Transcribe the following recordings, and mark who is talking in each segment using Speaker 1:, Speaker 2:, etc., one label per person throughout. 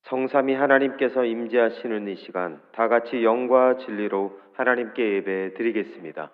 Speaker 1: 성삼위 하나님께서 임재하시는 이 시간 다 같이 영과 진리로 하나님께 예배 드리겠습니다.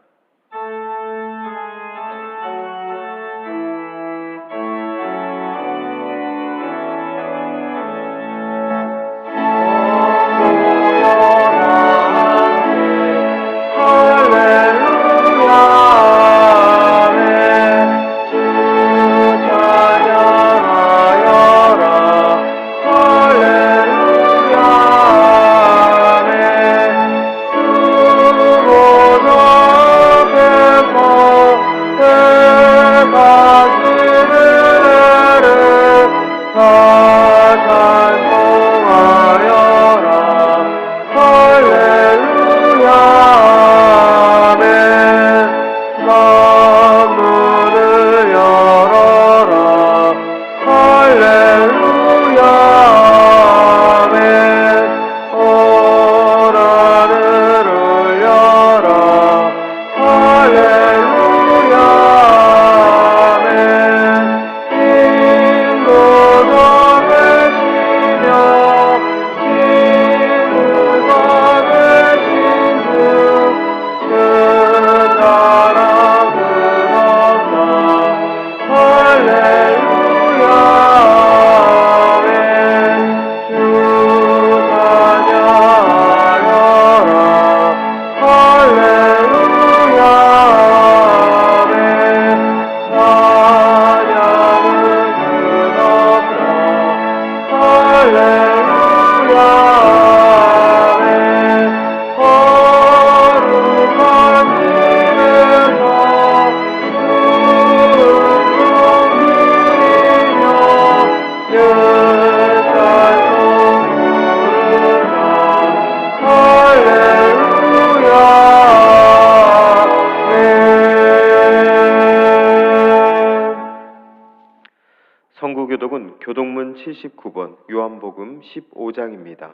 Speaker 1: 성구교독은 교독문 79번 요한복음 15장입니다.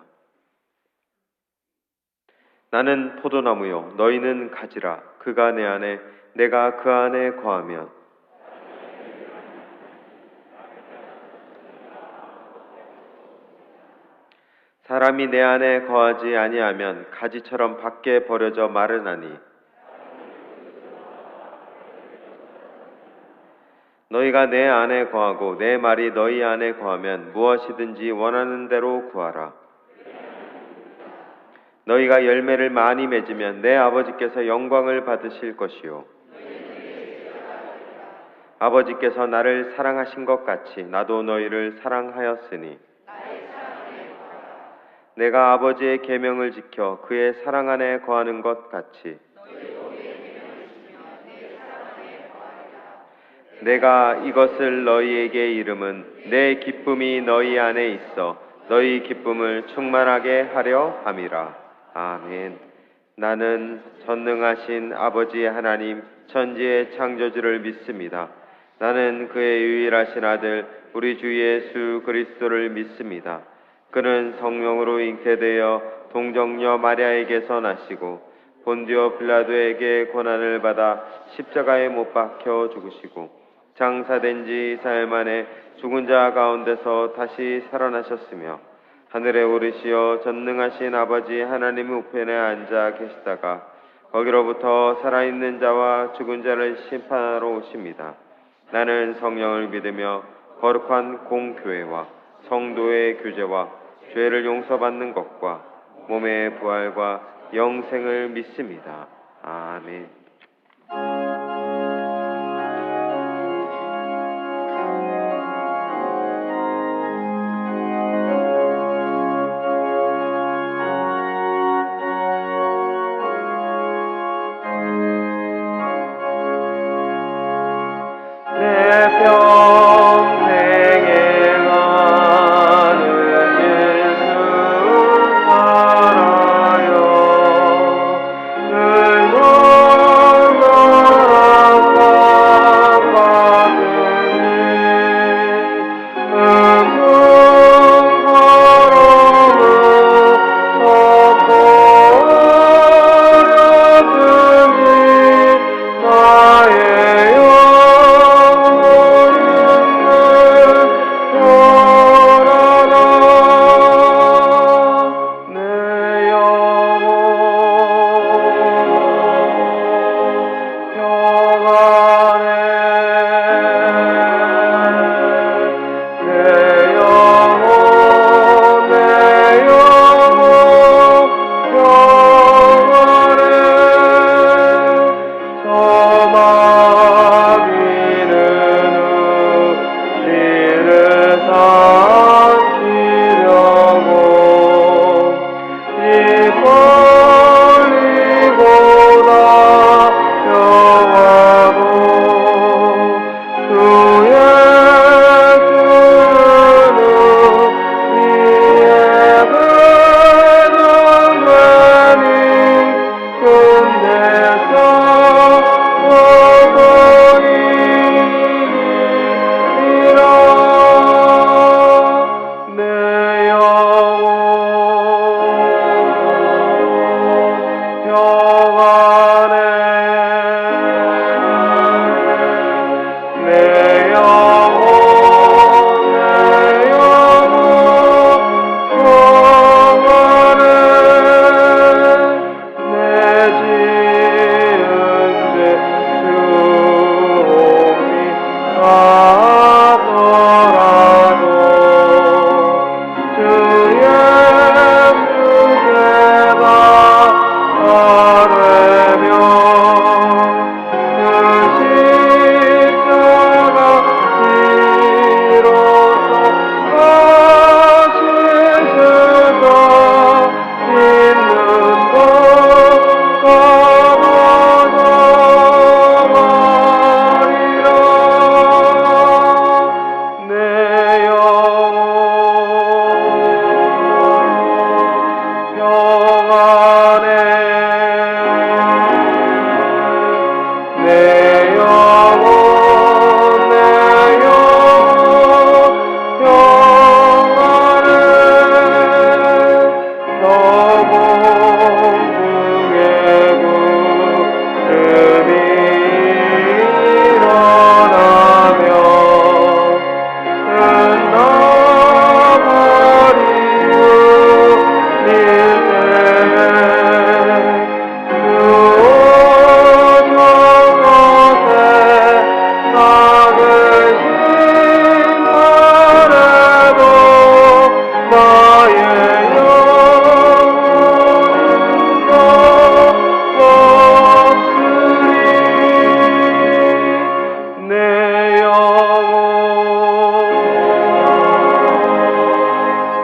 Speaker 1: 나는 포도나무요 너희는 가지라. 그가 내 안에 내가 그 안에 거하면 사람이 내 안에 거하지 아니하면 가지처럼 밖에 버려져 마르나니 너희가 내 안에 거하고 내 말이 너희 안에 거하면 무엇이든지 원하는 대로 구하라. 너희가 열매를 많이 맺으면 내 아버지께서 영광을 받으실 것이요 아버지께서 나를 사랑하신 것 같이 나도 너희를 사랑하였으니 내가 아버지의 계명을 지켜 그의 사랑 안에 거하는 것 같이 내가 이것을 너희에게 이름은 내 기쁨이 너희 안에 있어 너희 기쁨을 충만하게 하려 함이라. 아멘. 나는 전능하신 아버지 하나님 천지의 창조주를 믿습니다. 나는 그의 유일하신 아들 우리 주 예수 그리스도를 믿습니다. 그는 성령으로 잉태되어 동정녀 마리아에게서 나시고 본디오 빌라도에게 고난을 받아 십자가에 못 박혀 죽으시고 장사된 지 사흘 만에 죽은 자 가운데서 다시 살아나셨으며 하늘에 오르시어 전능하신 아버지 하나님 우편에 앉아 계시다가 거기로부터 살아있는 자와 죽은 자를 심판하러 오십니다. 나는 성령을 믿으며 거룩한 공교회와 성도의 교제와 죄를 용서받는 것과 몸의 부활과 영생을 믿습니다. 아멘.
Speaker 2: 내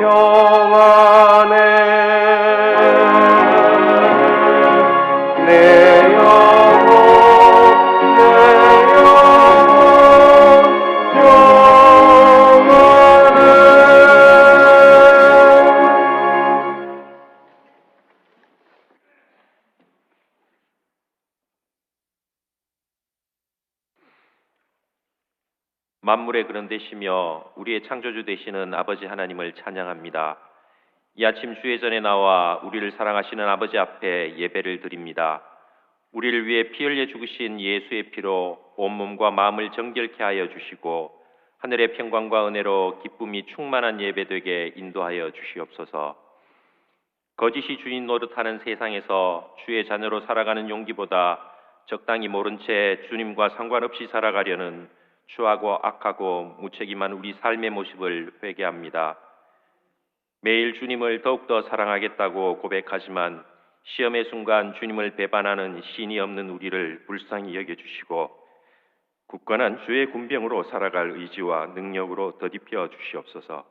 Speaker 1: 평안해 내 영혼 평안해.
Speaker 2: 만물의 근원 되시며 우리의 창조주 되시는 아버지 하나님을 찬양합니다. 이 아침 주회전에 나와 우리를 사랑하시는 아버지 앞에 예배를 드립니다. 우리를 위해 피 흘려 죽으신 예수의 피로 온몸과 마음을 정결케 하여 주시고 하늘의 평강과 은혜로 기쁨이 충만한 예배되게 인도하여 주시옵소서. 거짓이 주인 노릇하는 세상에서 주의 자녀로 살아가는 용기보다 적당히 모른 채 주님과 상관없이 살아가려는 추하고 악하고 무책임한 우리 삶의 모습을 회개합니다. 매일 주님을 더욱더 사랑하겠다고 고백하지만 시험의 순간 주님을 배반하는 신이 없는 우리를 불쌍히 여겨주시고 굳건한 주의 군병으로 살아갈 의지와 능력으로 덧입혀 주시옵소서.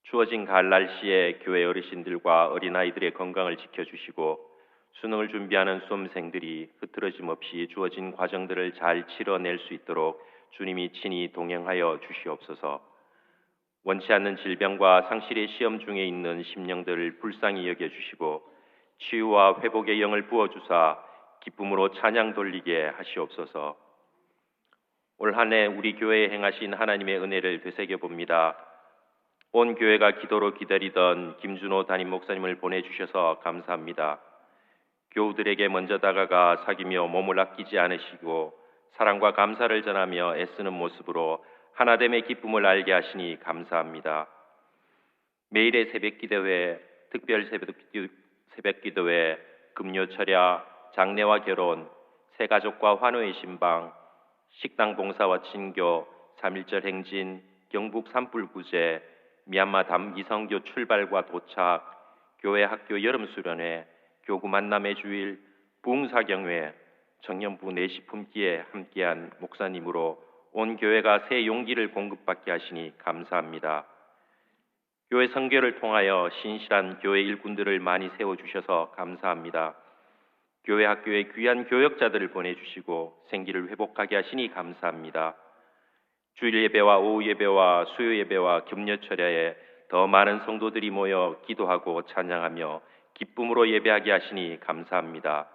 Speaker 2: 추워진 가을 날씨에 교회 어르신들과 어린아이들의 건강을 지켜주시고 수능을 준비하는 수험생들이 흐트러짐 없이 주어진 과정들을 잘 치러낼 수 있도록 주님이 친히 동행하여 주시옵소서. 원치 않는 질병과 상실의 시험 중에 있는 심령들을 불쌍히 여겨주시고 치유와 회복의 영을 부어주사 기쁨으로 찬양 돌리게 하시옵소서. 올 한 해 우리 교회에 행하신 하나님의 은혜를 되새겨봅니다. 온 교회가 기도로 기다리던 김준호 담임 목사님을 보내주셔서 감사합니다. 교우들에게 먼저 다가가 사귀며 몸을 아끼지 않으시고 사랑과 감사를 전하며 애쓰는 모습으로 하나됨의 기쁨을 알게 하시니 감사합니다. 매일의 새벽기도회, 특별 새벽기도회, 금요철야, 장례와 결혼, 새가족과 환호의 신방, 식당 봉사와 친교, 3.1절 행진, 경북 산불구제, 미얀마 담기성교 출발과 도착, 교회 학교 여름수련회, 교구 만남의 주일, 부흥사경회, 청년부 내시 품기에 함께한 목사님으로 온 교회가 새 용기를 공급받게 하시니 감사합니다. 교회 선교를 통하여 신실한 교회 일꾼들을 많이 세워주셔서 감사합니다. 교회 학교에 귀한 교역자들을 보내주시고 생기를 회복하게 하시니 감사합니다. 주일 예배와 오후 예배와 수요 예배와 금요철야에 더 많은 성도들이 모여 기도하고 찬양하며 기쁨으로 예배하게 하시니 감사합니다.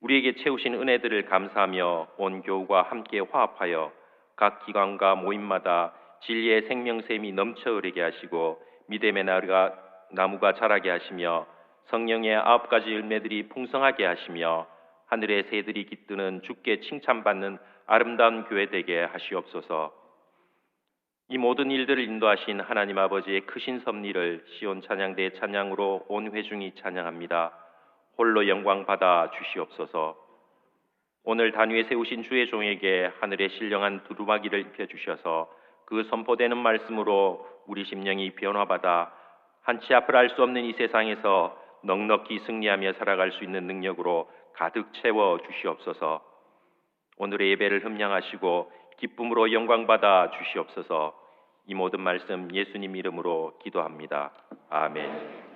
Speaker 2: 우리에게 채우신 은혜들을 감사하며 온 교우가 함께 화합하여 각 기관과 모임마다 진리의 생명샘이 넘쳐 흐르게 하시고 믿음의 나무가 자라게 하시며 성령의 9가지 열매들이 풍성하게 하시며 하늘의 새들이 깃드는 주께 칭찬받는 아름다운 교회 되게 하시옵소서. 이 모든 일들을 인도하신 하나님 아버지의 크신 섭리를 시온 찬양대의 찬양으로 온 회중이 찬양합니다. 홀로 영광 받아 주시옵소서. 오늘 단위에 세우신 주의 종에게 하늘의 신령한 두루마기를 입혀주셔서 그 선포되는 말씀으로 우리 심령이 변화받아 한치 앞을 알 수 없는 이 세상에서 넉넉히 승리하며 살아갈 수 있는 능력으로 가득 채워 주시옵소서. 오늘의 예배를 흠량하시고 기쁨으로 영광받아 주시옵소서. 이 모든 말씀 예수님 이름으로 기도합니다. 아멘.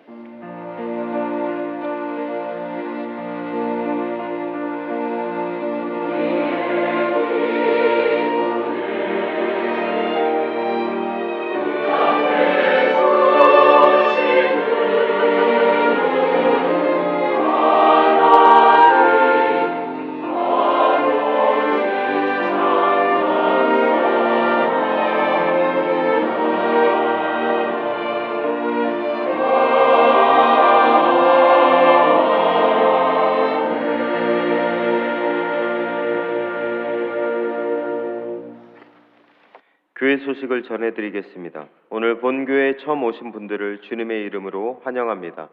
Speaker 1: 교회 소식을 전해드리겠습니다. 오늘 본교회에 처음 오신 분들을 주님의 이름으로 환영합니다.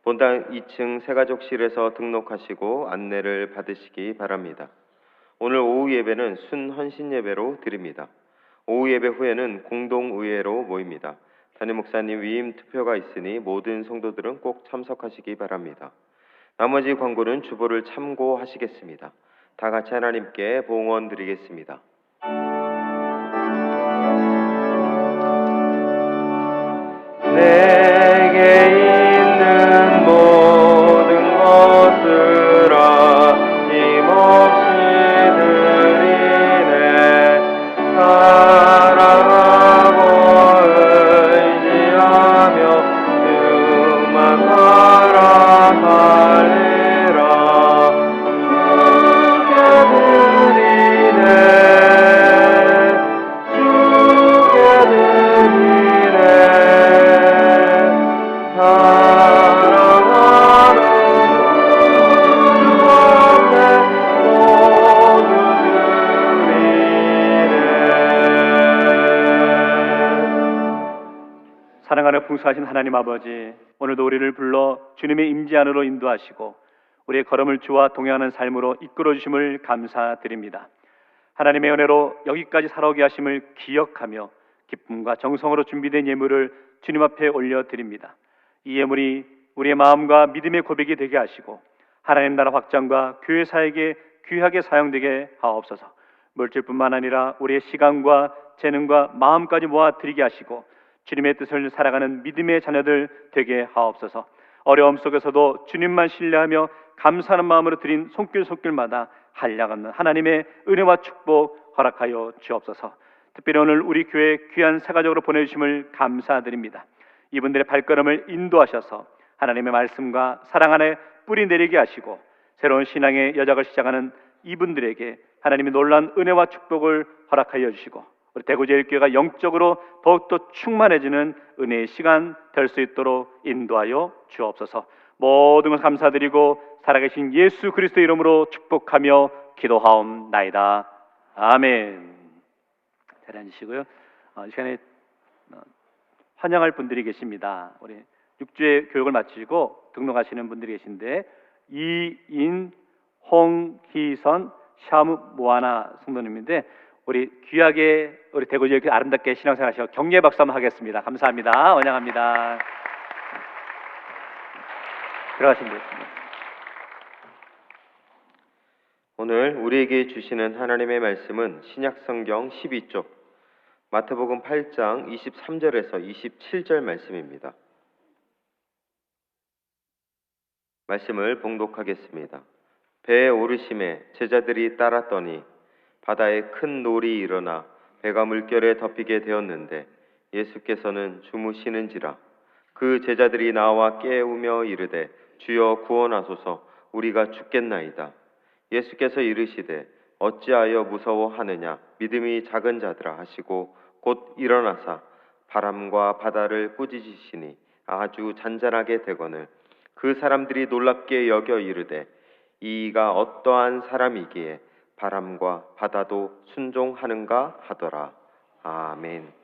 Speaker 1: 본당 2층 새가족실에서 등록하시고 안내를 받으시기 바랍니다. 오늘 오후 예배는 순헌신 예배로 드립니다. 오후 예배 후에는 공동의회로 모입니다. 담임 목사님 위임 투표가 있으니 모든 성도들은 꼭 참석하시기 바랍니다. 나머지 광고는 주보를 참고하시겠습니다. 다 같이 하나님께 봉헌 드리겠습니다.
Speaker 3: 사랑하는 풍성하신 하나님 아버지, 오늘도 우리를 불러 주님의 임재 안으로 인도하시고 우리의 걸음을 주와 동행하는 삶으로 이끌어 주심을 감사드립니다. 하나님의 은혜로 여기까지 살아오게 하심을 기억하며 기쁨과 정성으로 준비된 예물을 주님 앞에 올려드립니다. 이 예물이 우리의 마음과 믿음의 고백이 되게 하시고 하나님 나라 확장과 교회 사역에 귀하게 사용되게 하옵소서. 물질뿐만 아니라 우리의 시간과 재능과 마음까지 모아드리게 하시고 주님의 뜻을 살아가는 믿음의 자녀들 되게 하옵소서. 어려움 속에서도 주님만 신뢰하며 감사하는 마음으로 드린 손길마다 한량없는 하나님의 은혜와 축복 허락하여 주옵소서. 특별히 오늘 우리 교회 귀한 사가족으로 보내주심을 감사드립니다. 이분들의 발걸음을 인도하셔서 하나님의 말씀과 사랑 안에 뿌리 내리게 하시고 새로운 신앙의 여정을 시작하는 이분들에게 하나님의 놀라운 은혜와 축복을 허락하여 주시고 우리 대구제일교회가 영적으로 더욱더 충만해지는 은혜의 시간 될 수 있도록 인도하여 주옵소서. 모든 것 감사드리고 살아계신 예수 그리스도 이름으로 축복하며 기도하옵나이다. 아멘. 자리 앉으시고요. 이 시간에 환영할 분들이 계십니다. 우리 6주의 교육을 마치고 등록하시는 분들이 계신데 이인, 홍희선, 샤무 모아나 성도님인데 우리 귀하게 우리 대구지역에 아름답게 신앙생활하셔 격려의 박수 한번 하겠습니다. 감사합니다. 원양합니다. 들어가시면 되겠습니다.
Speaker 1: 오늘 우리에게 주시는 하나님의 말씀은 신약성경 12쪽 마태복음 8장 23절에서 27절 말씀입니다. 말씀을 봉독하겠습니다. 배에 오르심에 제자들이 따랐더니 바다에 큰 놀이 일어나 배가 물결에 덮이게 되었는데 예수께서는 주무시는지라. 그 제자들이 나와 깨우며 이르되 주여 구원하소서, 우리가 죽겠나이다. 예수께서 이르시되 어찌하여 무서워하느냐, 믿음이 작은 자들아 하시고 곧 일어나사 바람과 바다를 꾸짖으시니 아주 잔잔하게 되거늘 그 사람들이 놀랍게 여겨 이르되 이가 어떠한 사람이기에 바람과 바다도 순종하는가 하더라. 아멘.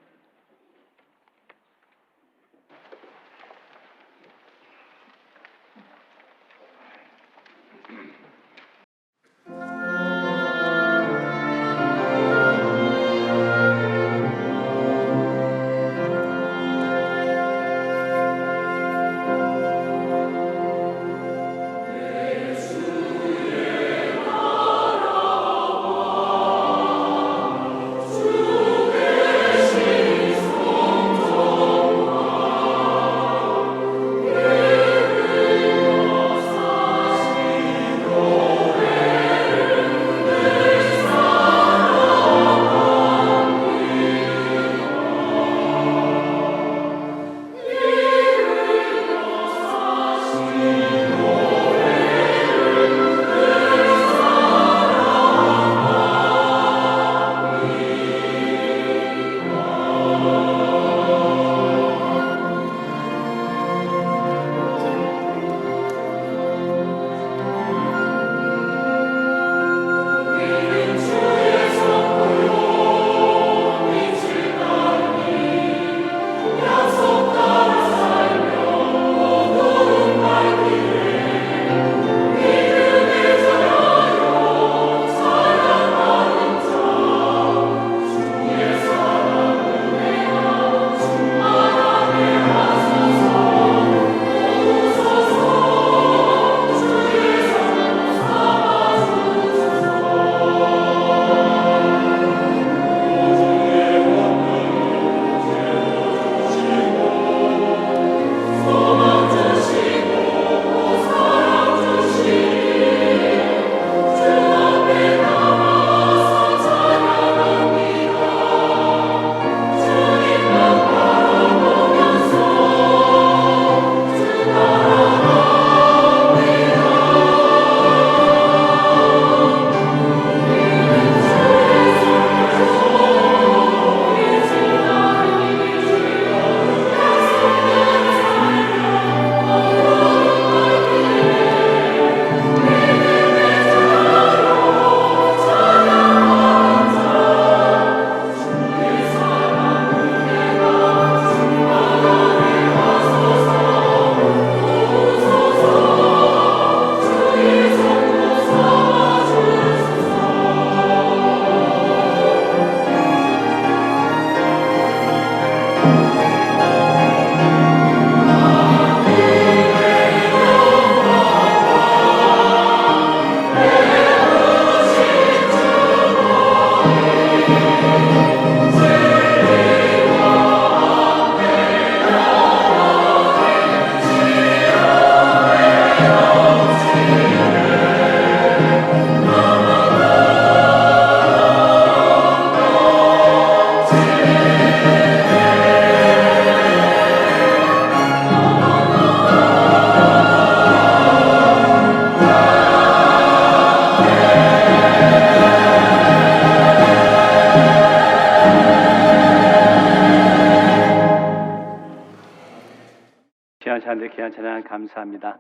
Speaker 3: 귀한 찬양, 귀한 찬양 감사합니다.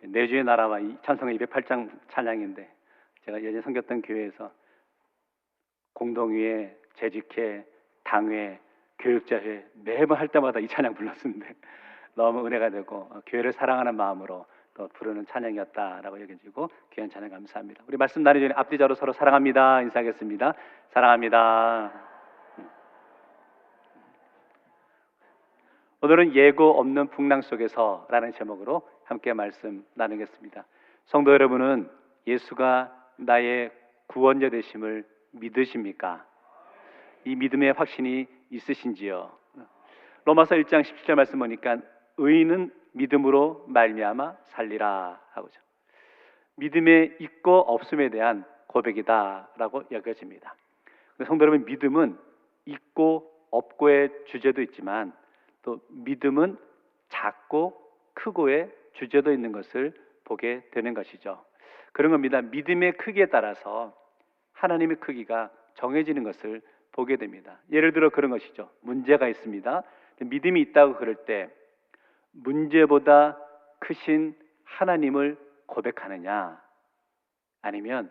Speaker 3: 내주의 나라와 이 찬송가 208장 찬양인데 제가 예전에 섬겼던 교회에서 공동회에 재직회, 당회, 교육자회 매번 할 때마다 이 찬양 불렀었는데 너무 은혜가 되고 교회를 사랑하는 마음으로 또 부르는 찬양이었다라고 여겨지고 귀한 찬양 감사합니다. 우리 말씀 나누기 전에 앞뒤자로 서로 사랑합니다 인사하겠습니다. 사랑합니다. 오늘은 예고 없는 풍랑 속에서라는 제목으로 함께 말씀 나누겠습니다. 성도 여러분은 예수가 나의 구원자 되심을 믿으십니까? 이 믿음의 확신이 있으신지요? 로마서 1장 17절 말씀 보니까 의인은 믿음으로 말미암아 살리라 하고죠. 믿음의 있고 없음에 대한 고백이다라고 여겨집니다. 성도 여러분, 믿음은 있고 없고의 주제도 있지만 또 믿음은 작고 크고의 주제도 있는 것을 보게 되는 것이죠. 그런 겁니다. 믿음의 크기에 따라서 하나님의 크기가 정해지는 것을 보게 됩니다. 예를 들어 그런 것이죠. 문제가 있습니다. 믿음이 있다고 그럴 때 문제보다 크신 하나님을 고백하느냐, 아니면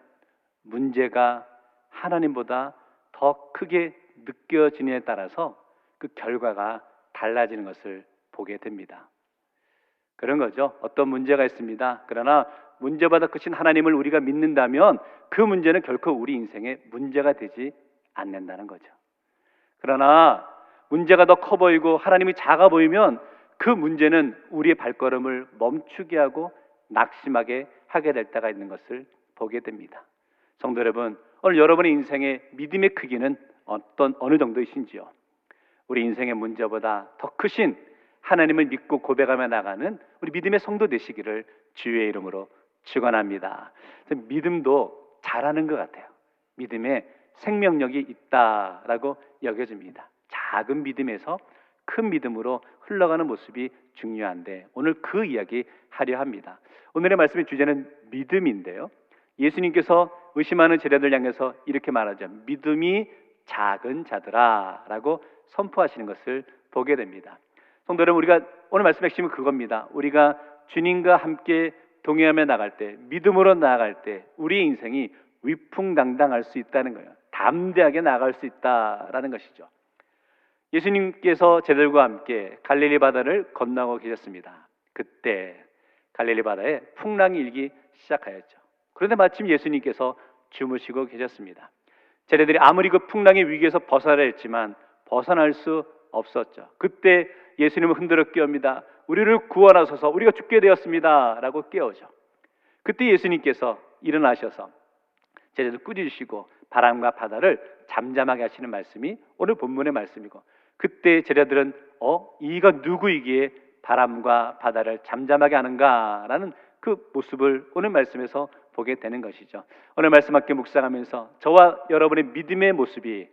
Speaker 3: 문제가 하나님보다 더 크게 느껴지느냐에 따라서 그 결과가 달라지는 것을 보게 됩니다. 그런 거죠. 어떤 문제가 있습니다. 그러나 문제보다 크신 하나님을 우리가 믿는다면 그 문제는 결코 우리 인생의 문제가 되지 않는다는 거죠. 그러나 문제가 더 커 보이고 하나님이 작아 보이면 그 문제는 우리의 발걸음을 멈추게 하고 낙심하게 하게 될 때가 있는 것을 보게 됩니다. 성도 여러분, 오늘 여러분의 인생의 믿음의 크기는 어느 정도이신지요? 우리 인생의 문제보다 더 크신 하나님을 믿고 고백하며 나가는 우리 믿음의 성도 되시기를 주의 이름으로 축원합니다. 믿음도 잘하는 것 같아요. 믿음에 생명력이 있다라고 여겨집니다. 작은 믿음에서 큰 믿음으로 흘러가는 모습이 중요한데 오늘 그 이야기 하려 합니다. 오늘의 말씀의 주제는 믿음인데요. 예수님께서 의심하는 제자들 향해서 이렇게 말하죠. 믿음이 작은 자들아 라고 선포하시는 것을 보게 됩니다. 성도 여러분, 우리가 오늘 말씀의 핵심은 그겁니다. 우리가 주님과 함께 동행하며 나갈 때, 믿음으로 나아갈 때 우리의 인생이 위풍당당할 수 있다는 거예요. 담대하게 나아갈 수 있다라는 것이죠. 예수님께서 제자들과 함께 갈릴리 바다를 건너고 계셨습니다. 그때 갈릴리 바다에 풍랑이 일기 시작하였죠. 그런데 마침 예수님께서 주무시고 계셨습니다. 제자들이 아무리 그 풍랑의 위기에서 벗어나려 했지만 벗어날 수 없었죠. 그때 예수님은 흔들어 깨웁니다. 우리를 구원하소서, 우리가 죽게 되었습니다 라고 깨우죠. 그때 예수님께서 일어나셔서 제자들 꾸짖으시고 바람과 바다를 잠잠하게 하시는 말씀이 오늘 본문의 말씀이고, 그때 제자들은 이가 누구이기에 바람과 바다를 잠잠하게 하는가라는 그 모습을 오늘 말씀에서 보게 되는 것이죠. 오늘 말씀 함께 묵상하면서 저와 여러분의 믿음의 모습이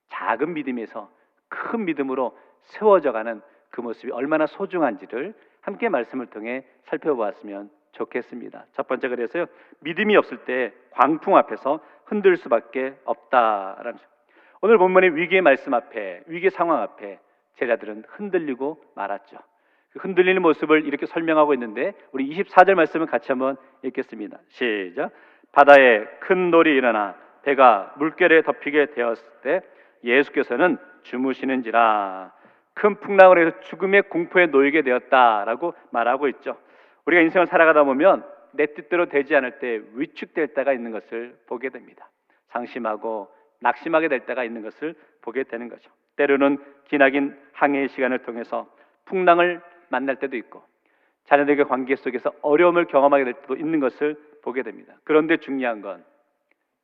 Speaker 3: 작은 믿음에서 큰 믿음으로 세워져가는 그 모습이 얼마나 소중한지를 함께 말씀을 통해 살펴보았으면 좋겠습니다. 첫 번째, 그래서요, 믿음이 없을 때 광풍 앞에서 흔들 수밖에 없다라는. 오늘 본문의 위기의 말씀 앞에, 위기의 상황 앞에 제자들은 흔들리고 말았죠. 그 흔들리는 모습을 이렇게 설명하고 있는데 우리 24절 말씀을 같이 한번 읽겠습니다. 시작. 바다에 큰 돌이 일어나 배가 물결에 덮이게 되었을 때 예수께서는 주무시는지라. 큰 풍랑을 해서 죽음의 공포에 놓이게 되었다라고 말하고 있죠. 우리가 인생을 살아가다 보면 내 뜻대로 되지 않을 때 위축될 때가 있는 것을 보게 됩니다. 상심하고 낙심하게 될 때가 있는 것을 보게 되는 거죠. 때로는 기나긴 항해의 시간을 통해서 풍랑을 만날 때도 있고 자녀들과 관계 속에서 어려움을 경험하게 될 때도 있는 것을 보게 됩니다. 그런데 중요한 건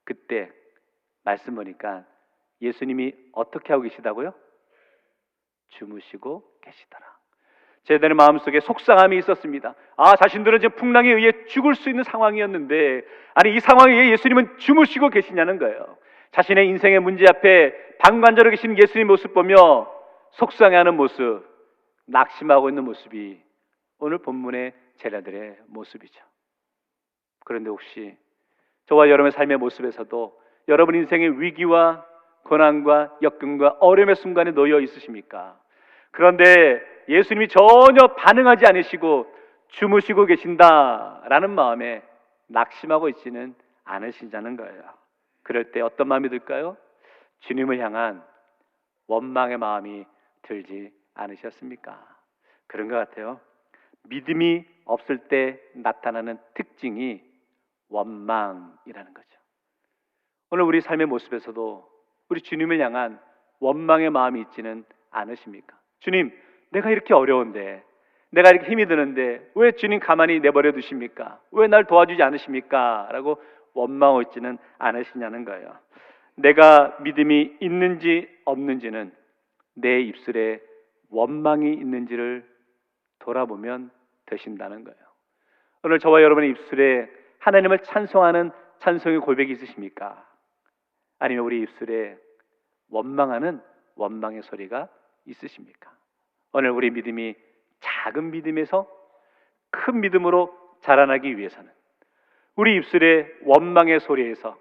Speaker 3: 그때 말씀 보니까 예수님이 어떻게 하고 계시다고요? 주무시고 계시더라. 제자들의 마음속에 속상함이 있었습니다. 자신들은 지금 풍랑에 의해 죽을 수 있는 상황이었는데, 아니 이 상황에 의해 예수님은 주무시고 계시냐는 거예요. 자신의 인생의 문제 앞에 방관자로 계신 예수님의 모습 보며 속상해하는 모습, 낙심하고 있는 모습이 오늘 본문의 제자들의 모습이죠. 그런데 혹시 저와 여러분의 삶의 모습에서도 여러분 인생의 위기와 고난과 역경과 어려움의 순간에 놓여 있으십니까? 그런데 예수님이 전혀 반응하지 않으시고 주무시고 계신다라는 마음에 낙심하고 있지는 않으시자는 거예요. 그럴 때 어떤 마음이 들까요? 주님을 향한 원망의 마음이 들지 않으셨습니까? 그런 것 같아요. 믿음이 없을 때 나타나는 특징이 원망이라는 거죠. 오늘 우리 삶의 모습에서도 우리 주님을 향한 원망의 마음이 있지는 않으십니까? 주님, 내가 이렇게 어려운데, 내가 이렇게 힘이 드는데 왜 주님 가만히 내버려 두십니까? 왜 날 도와주지 않으십니까? 라고 원망하고 있지는 않으시냐는 거예요. 내가 믿음이 있는지 없는지는 내 입술에 원망이 있는지를 돌아보면 되신다는 거예요. 오늘 저와 여러분의 입술에 하나님을 찬송하는 찬송의 고백이 있으십니까? 아니면 우리 입술에 원망하는 원망의 소리가 있으십니까? 오늘 우리 믿음이 작은 믿음에서 큰 믿음으로 자라나기 위해서는 우리 입술의 원망의 소리에서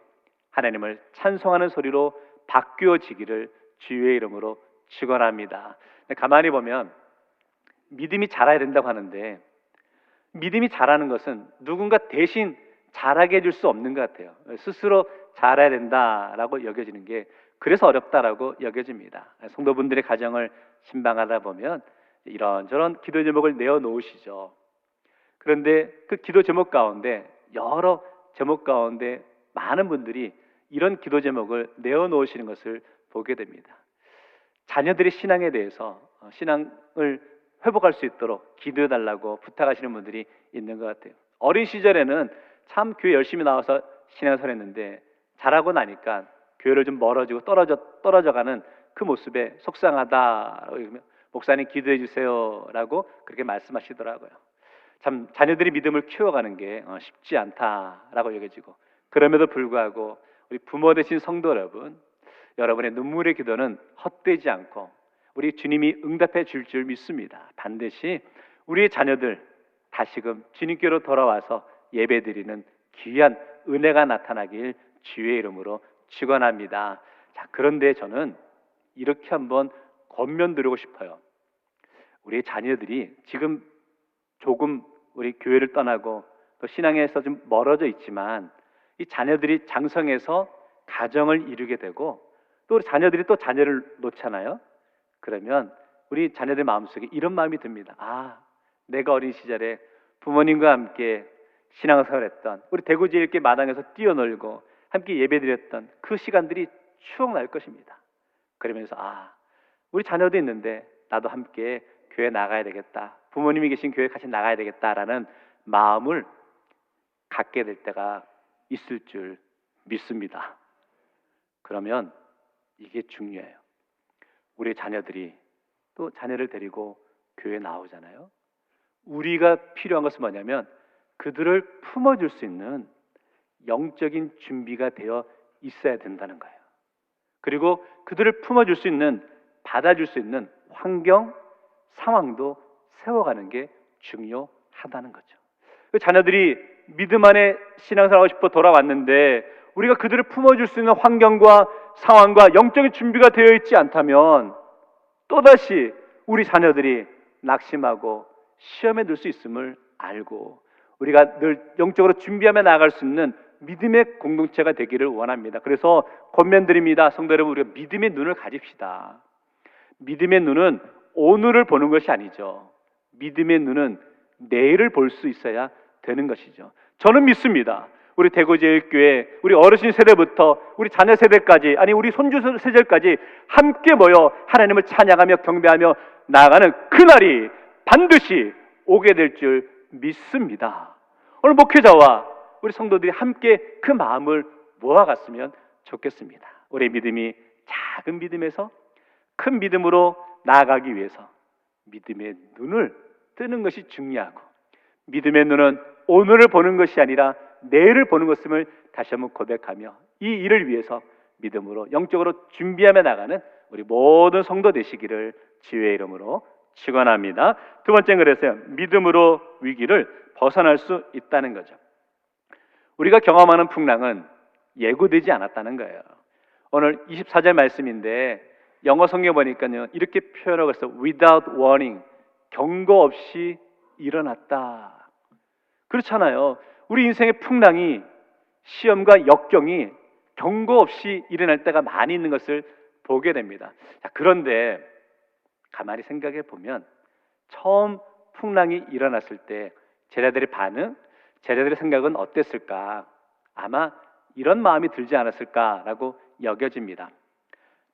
Speaker 3: 하나님을 찬송하는 소리로 바뀌어지기를 주의 이름으로 축원합니다. 가만히 보면 믿음이 자라야 된다고 하는데 믿음이 자라는 것은 누군가 대신 자라게 해줄 수 없는 것 같아요. 스스로 자라야 된다라고 여겨지는 게 그래서 어렵다라고 여겨집니다. 성도분들의 가정을 신방하다 보면 이런저런 기도 제목을 내어놓으시죠. 그런데 그 기도 제목 가운데 여러 제목 가운데 많은 분들이 이런 기도 제목을 내어놓으시는 것을 보게 됩니다. 자녀들의 신앙에 대해서 신앙을 회복할 수 있도록 기도해달라고 부탁하시는 분들이 있는 것 같아요. 어린 시절에는 참 교회 열심히 나와서 신앙생활 했는데 자라고 나니까 교회를 좀 멀어지고 떨어져가는 그 모습에 속상하다. 목사님 기도해 주세요라고 그렇게 말씀하시더라고요. 참 자녀들이 믿음을 키워가는 게 쉽지 않다라고 여겨지고 그럼에도 불구하고 우리 부모 되신 성도 여러분, 여러분의 눈물의 기도는 헛되지 않고 우리 주님이 응답해 줄 줄 믿습니다. 반드시 우리의 자녀들 다시금 주님께로 돌아와서 예배드리는 귀한 은혜가 나타나길 주의 이름으로 축원합니다. 자, 그런데 저는 이렇게 한번 권면드리고 싶어요. 우리 자녀들이 지금 조금 우리 교회를 떠나고 또 신앙에서 좀 멀어져 있지만 이 자녀들이 장성해서 가정을 이루게 되고 또 우리 자녀들이 또 자녀를 놓잖아요. 그러면 우리 자녀들 마음속에 이런 마음이 듭니다. 아, 내가 어린 시절에 부모님과 함께 신앙생활했던 우리 대구제일교회 마당에서 뛰어놀고 함께 예배드렸던 그 시간들이 추억날 것입니다. 그러면서 우리 자녀도 있는데 나도 함께 교회 나가야 되겠다. 부모님이 계신 교회 같이 나가야 되겠다라는 마음을 갖게 될 때가 있을 줄 믿습니다. 그러면 이게 중요해요. 우리 자녀들이 또 자녀를 데리고 교회 나오잖아요. 우리가 필요한 것은 뭐냐면 그들을 품어줄 수 있는 영적인 준비가 되어 있어야 된다는 거예요. 그리고 그들을 품어줄 수 있는, 받아줄 수 있는 환경, 상황도 세워가는 게 중요하다는 거죠. 그 자녀들이 믿음 안에 신앙생활하고 싶어 돌아왔는데 우리가 그들을 품어줄 수 있는 환경과 상황과 영적인 준비가 되어 있지 않다면 또다시 우리 자녀들이 낙심하고 시험에 들 수 있음을 알고 우리가 늘 영적으로 준비하며 나아갈 수 있는 믿음의 공동체가 되기를 원합니다. 그래서 권면드립니다. 성도 여러분, 우리가 믿음의 눈을 가집시다. 믿음의 눈은 오늘을 보는 것이 아니죠. 믿음의 눈은 내일을 볼 수 있어야 되는 것이죠. 저는 믿습니다. 우리 대구제일교회, 우리 어르신 세대부터 우리 자녀 세대까지, 아니 우리 손주 세대까지 함께 모여 하나님을 찬양하며 경배하며 나아가는 그날이 반드시 오게 될 줄 믿습니다. 오늘 목회자와 우리 성도들이 함께 그 마음을 모아갔으면 좋겠습니다. 우리 믿음이 작은 믿음에서 큰 믿음으로 나아가기 위해서 믿음의 눈을 뜨는 것이 중요하고 믿음의 눈은 오늘을 보는 것이 아니라 내일을 보는 것임을 다시 한번 고백하며 이 일을 위해서 믿음으로 영적으로 준비하며 나가는 우리 모든 성도 되시기를 주의 이름으로 축원합니다. 두 번째 그래서요, 믿음으로 위기를 벗어날 수 있다는 거죠. 우리가 경험하는 풍랑은 예고되지 않았다는 거예요. 오늘 24절 말씀인데 영어 성경 보니까요 이렇게 표현하고 있어요. Without warning, 경고 없이 일어났다. 그렇잖아요. 우리 인생의 풍랑이, 시험과 역경이 경고 없이 일어날 때가 많이 있는 것을 보게 됩니다. 자, 그런데 가만히 생각해 보면 처음 풍랑이 일어났을 때 제자들의 반응, 제자들의 생각은 어땠을까? 아마 이런 마음이 들지 않았을까라고 여겨집니다.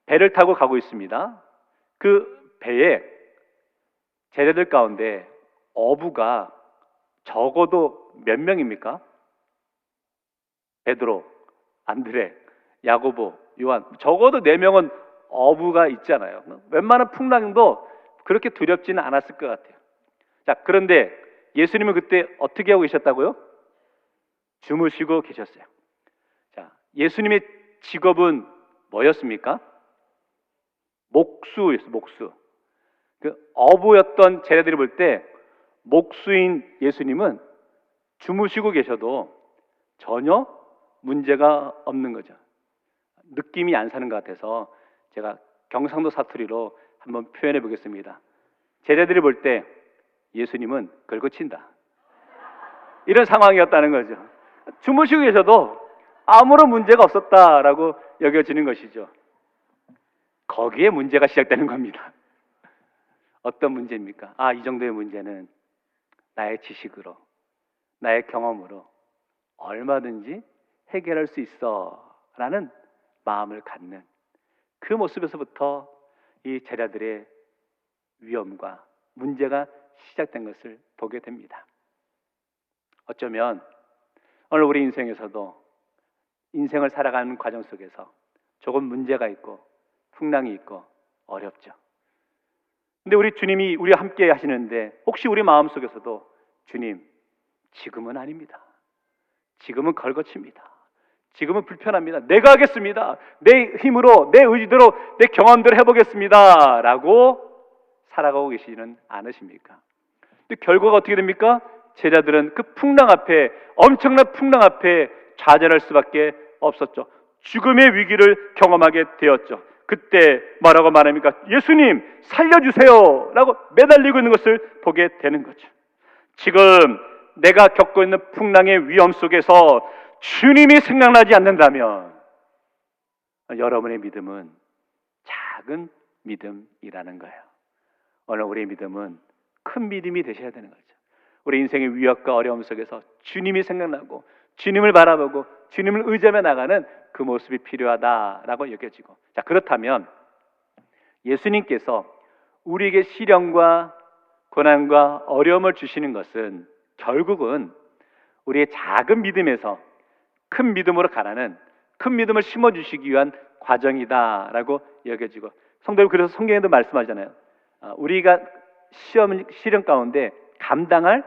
Speaker 3: 배를 타고 가고 있습니다. 그 배에 제자들 가운데 어부가 적어도 몇 명입니까? 베드로, 안드레, 야고보, 요한, 적어도 4명은 어부가 있잖아요. 웬만한 풍랑도 그렇게 두렵지는 않았을 것 같아요. 자, 그런데 예수님은 그때 어떻게 하고 계셨다고요? 주무시고 계셨어요. 자, 예수님의 직업은 뭐였습니까? 목수였어요. 목수. 그 어부였던 제자들이 볼 때 목수인 예수님은 주무시고 계셔도 전혀 문제가 없는 거죠. 느낌이 안 사는 것 같아서 제가 경상도 사투리로 한번 표현해 보겠습니다. 제자들이 볼 때 예수님은 걸거친다, 이런 상황이었다는 거죠. 주무시고 계셔도 아무런 문제가 없었다라고 여겨지는 것이죠. 거기에 문제가 시작되는 겁니다. 어떤 문제입니까? 아, 이 정도의 문제는 나의 지식으로, 나의 경험으로 얼마든지 해결할 수 있어 라는 마음을 갖는 그 모습에서부터 이 제자들의 위험과 문제가 시작된 것을 보게 됩니다. 어쩌면 오늘 우리 인생에서도 인생을 살아가는 과정 속에서 조금 문제가 있고 풍랑이 있고 어렵죠. 근데 우리 주님이 우리와 함께 하시는데 혹시 우리 마음속에서도 주님, 지금은 아닙니다. 지금은 걸거칩니다. 지금은 불편합니다. 내가 하겠습니다. 내 힘으로, 내 의지대로, 내 경험대로 해보겠습니다 라고 살아가고 계시지는 않으십니까? 근데 결과가 어떻게 됩니까? 제자들은 그 풍랑 앞에, 엄청난 풍랑 앞에 좌절할 수밖에 없었죠. 죽음의 위기를 경험하게 되었죠. 그때 뭐라고 말합니까? 예수님 살려주세요 라고 매달리고 있는 것을 보게 되는 거죠. 지금 내가 겪고 있는 풍랑의 위험 속에서 주님이 생각나지 않는다면 여러분의 믿음은 작은 믿음이라는 거예요. 오늘 우리의 믿음은 큰 믿음이 되셔야 되는 거죠. 우리 인생의 위협과 어려움 속에서 주님이 생각나고 주님을 바라보고 주님을 의지하며 나가는 그 모습이 필요하다라고 여겨지고, 자, 그렇다면 예수님께서 우리에게 시련과 고난과 어려움을 주시는 것은 결국은 우리의 작은 믿음에서 큰 믿음으로 가라는, 큰 믿음을 심어주시기 위한 과정이다라고 여겨지고, 성도님, 그래서 성경에도 말씀하잖아요. 우리가 시련 가운데 감당할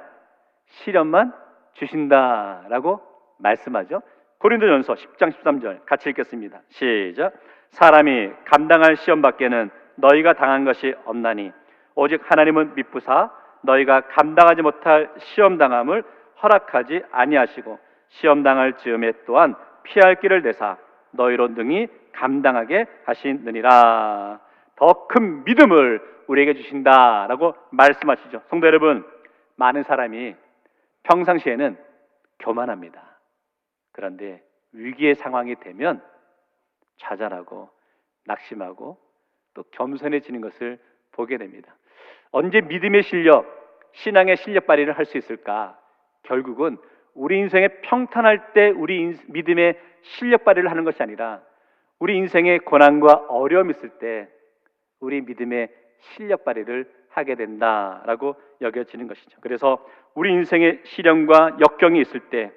Speaker 3: 시련만 주신다라고 말씀하죠. 고린도전서 10장 13절 같이 읽겠습니다. 시작. 사람이 감당할 시험 밖에는 너희가 당한 것이 없나니 오직 하나님은 미쁘사 너희가 감당하지 못할 시험 당함을 허락하지 아니하시고 시험 당할 즈음에 또한 피할 길을 내사 너희로 능히 감당하게 하시느니라. 더 큰 믿음을 우리에게 주신다라고 말씀하시죠. 성도 여러분, 많은 사람이 평상시에는 교만합니다. 그런데 위기의 상황이 되면 좌절하고 낙심하고 또 겸손해지는 것을 보게 됩니다. 언제 믿음의 실력, 신앙의 실력 발휘를 할 수 있을까? 결국은 우리 인생의 평탄할 때 우리 믿음의 실력 발휘를 하는 것이 아니라 우리 인생의 고난과 어려움이 있을 때 우리 믿음의 실력 발휘를 하게 된다라고 여겨지는 것이죠. 그래서 우리 인생의 시련과 역경이 있을 때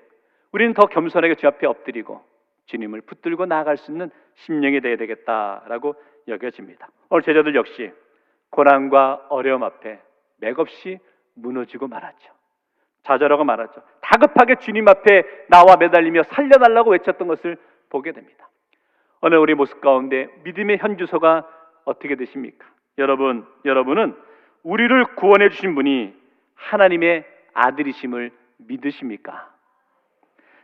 Speaker 3: 우리는 더 겸손하게 주 앞에 엎드리고 주님을 붙들고 나아갈 수 있는 심령이 되어야 되겠다라고 여겨집니다. 오늘 제자들 역시 고난과 어려움 앞에 맥없이 무너지고 말았죠. 좌절하고 말았죠. 다급하게 주님 앞에 나와 매달리며 살려달라고 외쳤던 것을 보게 됩니다. 오늘 우리 모습 가운데 믿음의 현주소가 어떻게 되십니까? 여러분은 우리를 구원해 주신 분이 하나님의 아들이심을 믿으십니까?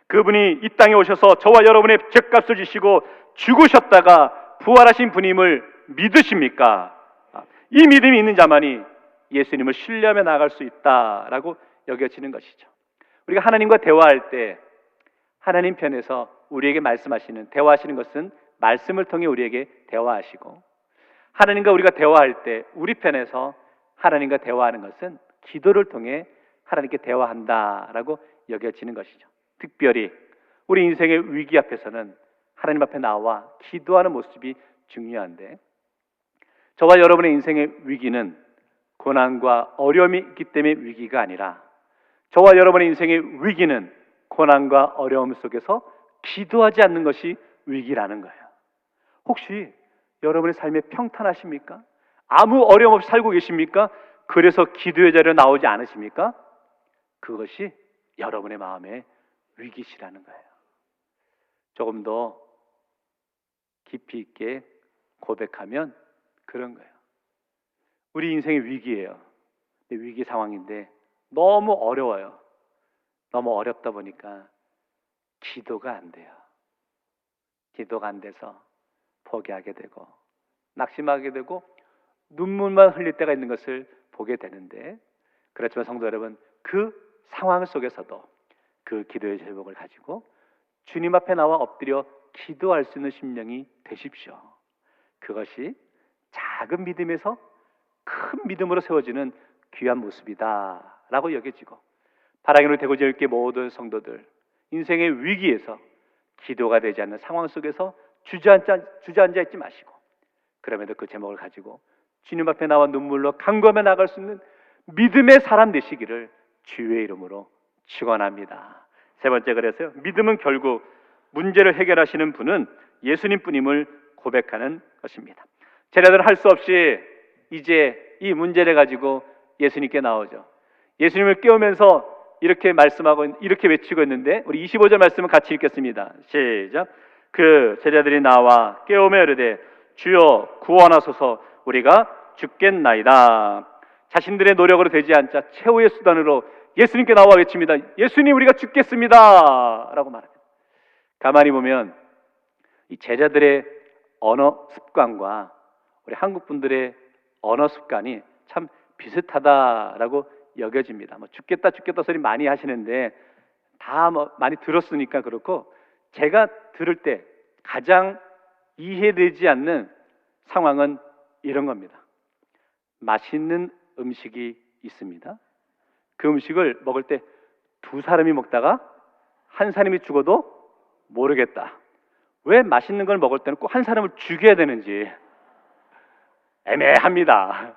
Speaker 3: 그분이 이 땅에 오셔서 저와 여러분의 죄값을 지시고 죽으셨다가 부활하신 분임을 믿으십니까? 이 믿음이 있는 자만이 예수님을 신뢰하며 나아갈 수 있다라고 여겨지는 것이죠. 우리가 하나님과 대화할 때 하나님 편에서 우리에게 말씀하시는, 대화하시는 것은 말씀을 통해 우리에게 대화하시고, 하나님과 우리가 대화할 때 우리 편에서 하나님과 대화하는 것은 기도를 통해 하나님께 대화한다라고 여겨지는 것이죠. 특별히 우리 인생의 위기 앞에서는 하나님 앞에 나와 기도하는 모습이 중요한데, 저와 여러분의 인생의 위기는 고난과 어려움이 있기 때문에 위기가 아니라, 저와 여러분의 인생의 위기는 고난과 어려움 속에서 기도하지 않는 것이 위기라는 거예요. 혹시 여러분의 삶에 평탄하십니까? 아무 어려움 없이 살고 계십니까? 그래서 기도의 자리에 나오지 않으십니까? 그것이 여러분의 마음의 위기시라는 거예요. 조금 더 깊이 있게 고백하면 그런 거예요. 우리 인생의 위기예요. 위기 상황인데 너무 어려워요. 너무 어렵다 보니까 기도가 안 돼요. 기도가 안 돼서 포기하게 되고 낙심하게 되고 눈물만 흘릴 때가 있는 것을 보게 되는데, 그렇지만 성도 여러분, 그 상황 속에서도 그 기도의 제목을 가지고 주님 앞에 나와 엎드려 기도할 수 있는 심령이 되십시오. 그것이 작은 믿음에서 큰 믿음으로 세워지는 귀한 모습이다 라고 여겨지고, 바라기로 되고자 할게 모든 성도들, 인생의 위기에서 기도가 되지 않는 상황 속에서 주저앉아 있지 마시고, 그럼에도 그 제목을 가지고 주님 앞에 나와 눈물로 간구하며 나갈 수 있는 믿음의 사람 되시기를 주의 이름으로 축원합니다. 세 번째, 그래서요, 믿음은 결국 문제를 해결하시는 분은 예수님뿐임을 고백하는 것입니다. 제자들은 할 수 없이 이제 이 문제를 가지고 예수님께 나오죠. 예수님을 깨우면서 이렇게 말씀하고 이렇게 외치고 있는데, 우리 25절 말씀을 같이 읽겠습니다. 시작. 그 제자들이 나와 깨우며 이르되 주여 구원하소서, 우리가 죽겠나이다. 자신들의 노력으로 되지 않자 최후의 수단으로 예수님께 나와 외칩니다. 예수님, 우리가 죽겠습니다 라고 말합니다. 가만히 보면 이 제자들의 언어 습관과 우리 한국 분들의 언어 습관이 참 비슷하다라고 여겨집니다. 죽겠다 소리 많이 하시는데 다 많이 들었으니까 그렇고, 제가 들을 때 가장 이해되지 않는 상황은 이런 겁니다. 맛있는 음식이 있습니다. 그 음식을 먹을 때 두 사람이 먹다가 한 사람이 죽어도 모르겠다. 왜 맛있는 걸 먹을 때는 꼭 한 사람을 죽여야 되는지 애매합니다.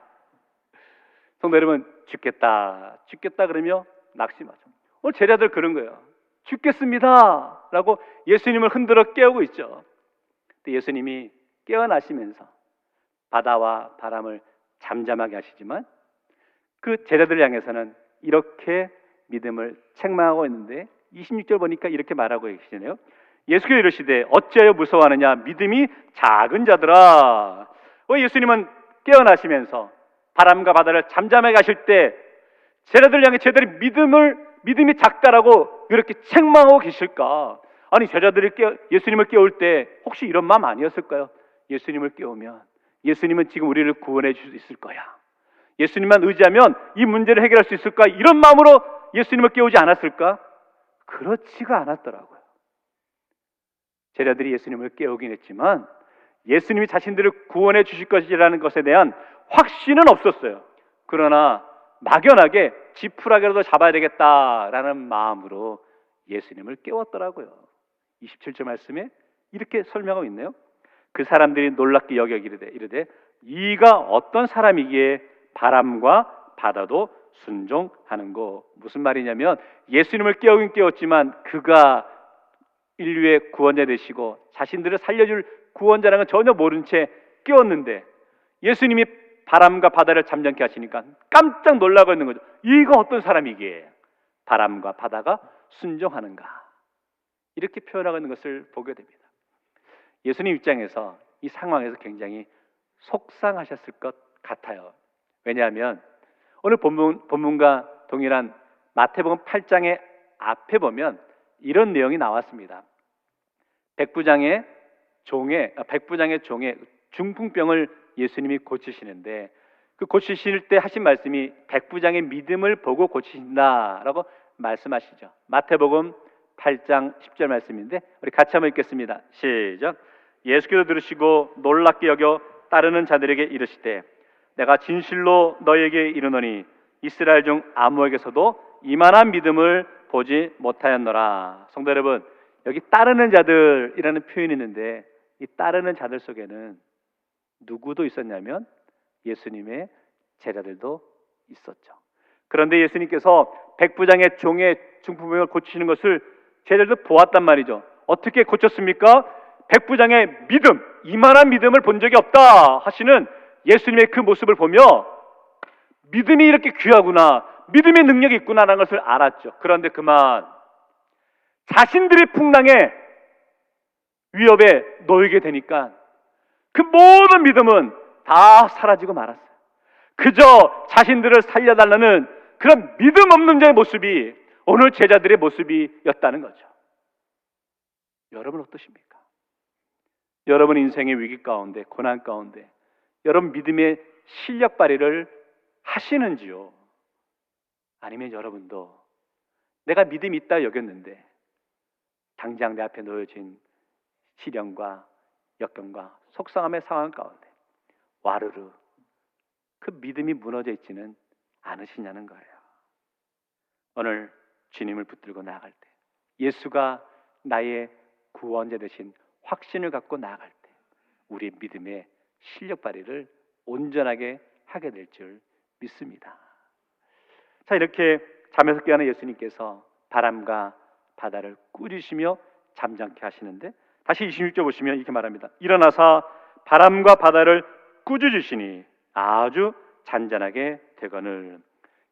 Speaker 3: 성도 여러분, 죽겠다 그러며 낙심하죠. 오늘 제자들 그런 거예요. 죽겠습니다 라고 예수님을 흔들어 깨우고 있죠. 예수님이 깨어나시면서 바다와 바람을 잠잠하게 하시지만 그 제자들을 향해서는 이렇게 믿음을 책망하고 있는데, 26절 보니까 이렇게 말하고 계시네요. 예수께서 이르시되 어찌하여 무서워하느냐, 믿음이 작은 자들아. 예수님은 깨어나시면서 바람과 바다를 잠잠하게 하실 때 제자들 향해 제자들이 믿음이 작다라고 이렇게 책망하고 계실까? 아니, 제자들이 예수님을 깨울 때 혹시 이런 마음 아니었을까요? 예수님을 깨우면 예수님은 지금 우리를 구원해 줄 수 있을 거야, 예수님만 의지하면 이 문제를 해결할 수 있을까, 이런 마음으로 예수님을 깨우지 않았을까? 그렇지가 않았더라고요. 제자들이 예수님을 깨우긴 했지만 예수님이 자신들을 구원해 주실 것이라는 것에 대한 확신은 없었어요. 그러나 막연하게 지푸라기라도 잡아야 되겠다라는 마음으로 예수님을 깨웠더라고요. 27절 말씀에 이렇게 설명하고 있네요. 그 사람들이 놀랍게 여겨 이르되 이가 어떤 사람이기에 바람과 바다도 순종하는고. 무슨 말이냐면 예수님을 깨우긴 깨웠지만 그가 인류의 구원자 되시고 자신들을 살려줄 구원자라는 건 전혀 모른 채 깨웠는데, 예수님이 바람과 바다를 잠잠케 하시니까 깜짝 놀라고 있는 거죠. 이가 어떤 사람이기에 바람과 바다가 순종하는가, 이렇게 표현하고 있는 것을 보게 됩니다. 예수님 입장에서 이 상황에서 굉장히 속상하셨을 것 같아요. 왜냐하면 오늘 본문과 동일한 마태복음 8장의 앞에 보면 이런 내용이 나왔습니다. 백부장의 종의 중풍병을 예수님이 고치시는데, 그 고치실 때 하신 말씀이 백부장의 믿음을 보고 고치신다라고 말씀하시죠. 마태복음 8장 10절 말씀인데 우리 같이 한번 읽겠습니다. 시작. 예수께서 들으시고 놀랍게 여겨 따르는 자들에게 이르시되 내가 진실로 너희에게 이르노니 이스라엘 중 아무에게서도 이만한 믿음을 보지 못하였노라. 성도 여러분, 여기 따르는 자들이라는 표현이 있는데 이 따르는 자들 속에는 누구도 있었냐면 예수님의 제자들도 있었죠. 그런데 예수님께서 백부장의 종의 중풍병을 고치시는 것을 제자들도 보았단 말이죠. 어떻게 고쳤습니까? 백부장의 믿음, 이만한 믿음을 본 적이 없다 하시는 예수님의 그 모습을 보며 믿음이 이렇게 귀하구나, 믿음의 능력이 있구나라는 것을 알았죠. 그런데 그만 자신들의 풍랑에 위협에 놓이게 되니까 그 모든 믿음은 다 사라지고 말았어요. 그저 자신들을 살려달라는 그런 믿음 없는 자의 모습이 오늘 제자들의 모습이었다는 거죠. 여러분 어떠십니까? 여러분 인생의 위기 가운데, 고난 가운데 여러분 믿음의 실력 발휘를 하시는지요? 아니면 여러분도 내가 믿음이 있다 여겼는데 당장 내 앞에 놓여진 시련과 역경과 속상함의 상황 가운데 와르르 그 믿음이 무너져 있지는 않으시냐는 거예요. 오늘 주님을 붙들고 나아갈 때 예수가 나의 구원자 되신 확신을 갖고 나아갈 때 우리의 믿음의 실력 발휘를 온전하게 하게 될 줄 믿습니다. 자, 이렇게 잠에서 깨어난 예수님께서 바람과 바다를 꾸짖으시며 잠잠케 하시는데 다시 26절 보시면 이렇게 말합니다. 일어나사 바람과 바다를 꾸짖으시니 아주 잔잔하게 되거늘.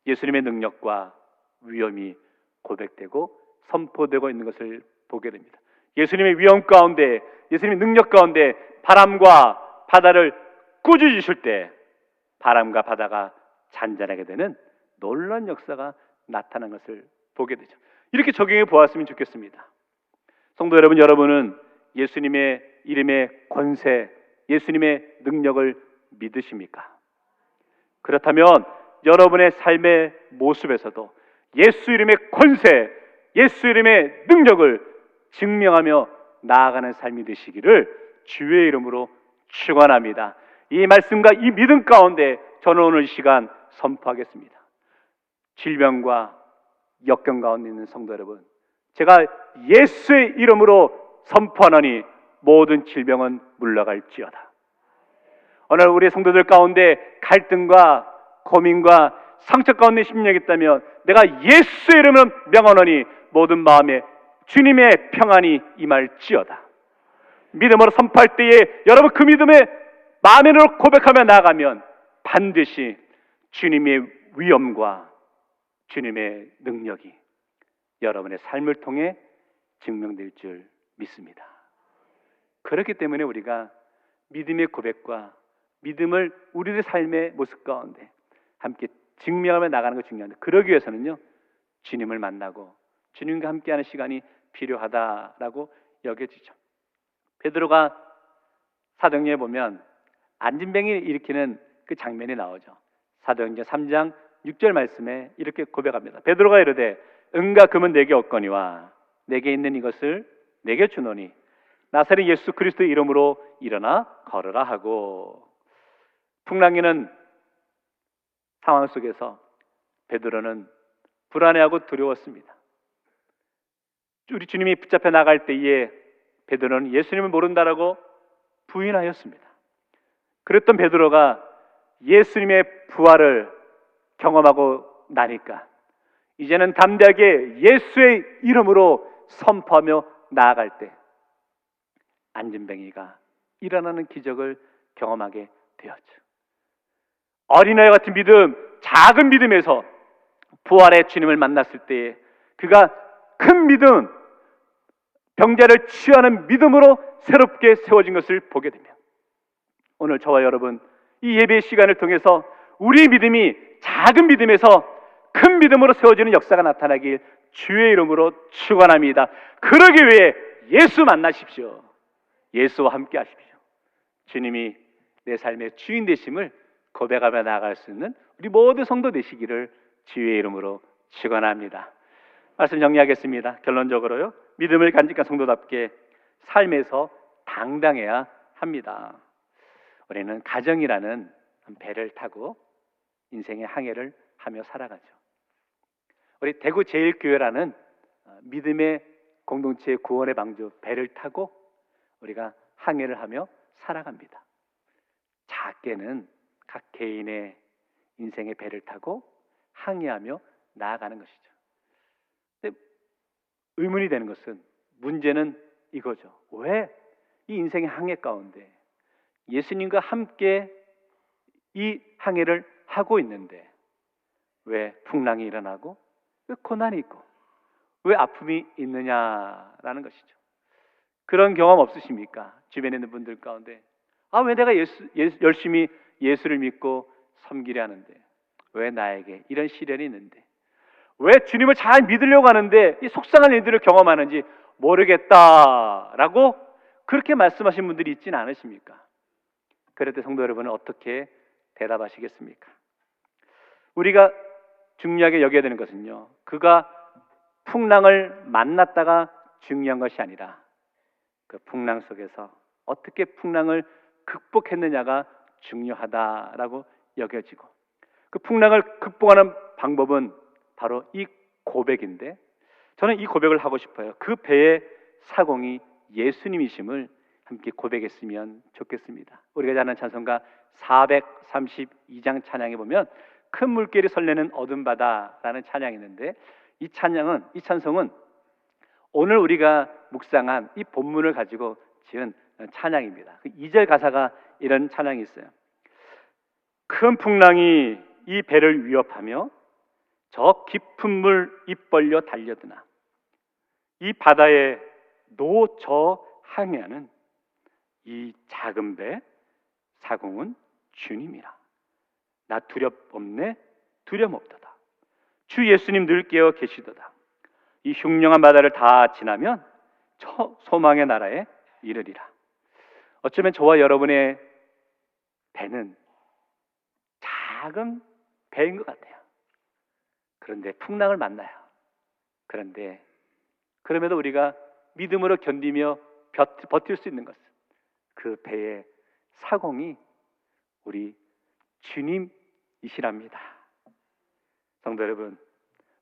Speaker 3: 예수님의 능력과 위엄이 고백되고 선포되고 있는 것을 보게 됩니다. 예수님의 위엄 가운데, 예수님의 능력 가운데 바람과 바다를 꾸짖으실 때 바람과 바다가 잔잔하게 되는 놀라운 역사가 나타난 것을 보게 되죠. 이렇게 적용해 보았으면 좋겠습니다. 성도 여러분, 여러분은 예수님의 이름의 권세, 예수님의 능력을 믿으십니까? 그렇다면 여러분의 삶의 모습에서도 예수 이름의 권세, 예수 이름의 능력을 증명하며 나아가는 삶이 되시기를 주의 이름으로 축원합니다. 이 말씀과 이 믿음 가운데 저는 오늘 이 시간 선포하겠습니다. 질병과 역경 가운데 있는 성도 여러분, 제가 예수의 이름으로 선포하노니 모든 질병은 물러갈지어다. 오늘 우리 성도들 가운데 갈등과 고민과 상처 가운데 심령이 있다면 내가 예수의 이름을 명하노니 모든 마음에 주님의 평안이 임할지어다. 믿음으로 선포할 때에 여러분 그 믿음에 마음으로 고백하며 나아가면 반드시 주님의 위엄과 주님의 능력이 여러분의 삶을 통해 증명될 줄 믿습니다. 그렇기 때문에 우리가 믿음의 고백과 믿음을 우리의 삶의 모습 가운데 함께 증명하며 나가는 것이 중요한데, 그러기 위해서는요 주님을 만나고 주님과 함께하는 시간이 필요하다라고 여겨지죠. 베드로가 사도행전에 보면 안진뱅이 일으키는 그 장면이 나오죠. 사도행전 3장 6절 말씀에 이렇게 고백합니다. 베드로가 이르되 은과 금은 내게 없거니와 내게 있는 이것을 내게 주노니 나사렛 예수 그리스도의 이름으로 일어나 걸으라 하고. 풍랑이는 상황 속에서 베드로는 불안해하고 두려웠습니다. 우리 주님이 붙잡혀 나갈 때에 베드로는 예수님을 모른다라고 부인하였습니다. 그랬던 베드로가 예수님의 부활을 경험하고 나니까 이제는 담대하게 예수의 이름으로 선포하며 나아갈 때 안진뱅이가 일어나는 기적을 경험하게 되었죠. 어린아이 같은 믿음, 작은 믿음에서 부활의 주님을 만났을 때에 그가 큰 믿음, 병자를 치유하는 믿음으로 새롭게 세워진 것을 보게 되며 오늘 저와 여러분 이 예배 시간을 통해서 우리 믿음이 작은 믿음에서 큰 믿음으로 세워지는 역사가 나타나길 주의 이름으로 축원합니다. 그러기 위해 예수 만나십시오. 예수와 함께 하십시오. 주님이 내 삶의 주인 되심을 고백하며 나아갈 수 있는 우리 모두 성도 되시기를 주의 이름으로 축원합니다. 말씀 정리하겠습니다. 결론적으로요, 믿음을 간직한 성도답게 삶에서 당당해야 합니다. 우리는 가정이라는 배를 타고 인생의 항해를 하며 살아가죠. 우리 대구 제일교회라는 믿음의 공동체의 구원의 방주 배를 타고 우리가 항해를 하며 살아갑니다. 작게는 각 개인의 인생의 배를 타고 항해하며 나아가는 것이죠. 근데 의문이 되는 것은, 문제는 이거죠. 왜 이 인생의 항해 가운데 예수님과 함께 이 항해를 하고 있는데 왜 풍랑이 일어나고 왜 고난이 있고 왜 아픔이 있느냐라는 것이죠. 그런 경험 없으십니까? 주변에 있는 분들 가운데 왜 내가 열심히 예수를 믿고 섬기려 하는데 왜 나에게 이런 시련이 있는데, 왜 주님을 잘 믿으려고 하는데 이 속상한 일들을 경험하는지 모르겠다라고 그렇게 말씀하신 분들이 있지는 않으십니까? 그럴 때 성도 여러분은 어떻게 대답하시겠습니까? 우리가 중요하게 여겨야 되는 것은요, 그가 풍랑을 만났다가 중요한 것이 아니라 그 풍랑 속에서 어떻게 풍랑을 극복했느냐가 중요하다라고 여겨지고, 그 풍랑을 극복하는 방법은 바로 이 고백인데, 저는 이 고백을 하고 싶어요. 그 배의 사공이 예수님이심을 함께 고백했으면 좋겠습니다. 우리가 잘 아는 찬송가 432장 찬양에 보면 큰 물결이 설레는 어둠 바다라는 찬양이 있는데, 이 찬송은 오늘 우리가 묵상한 이 본문을 가지고 지은 찬양입니다. 그 2절 가사가 이런 찬양이 있어요. 큰 풍랑이 이 배를 위협하며 저 깊은 물 입 벌려 달려드나 이 바다에 노저 항해하는 이 작은 배 사공은 주님이라. 나 두렵없네 두려움없도다. 주 예수님 늘 깨어 계시도다. 이 흉령한 바다를 다 지나면 저 소망의 나라에 이르리라. 어쩌면 저와 여러분의 배는 작은 배인 것 같아요. 그런데 풍랑을 만나요. 그럼에도 우리가 믿음으로 견디며 버틸 수 있는 것은 그 배의 사공이 우리 주님이시랍니다. 성도 여러분,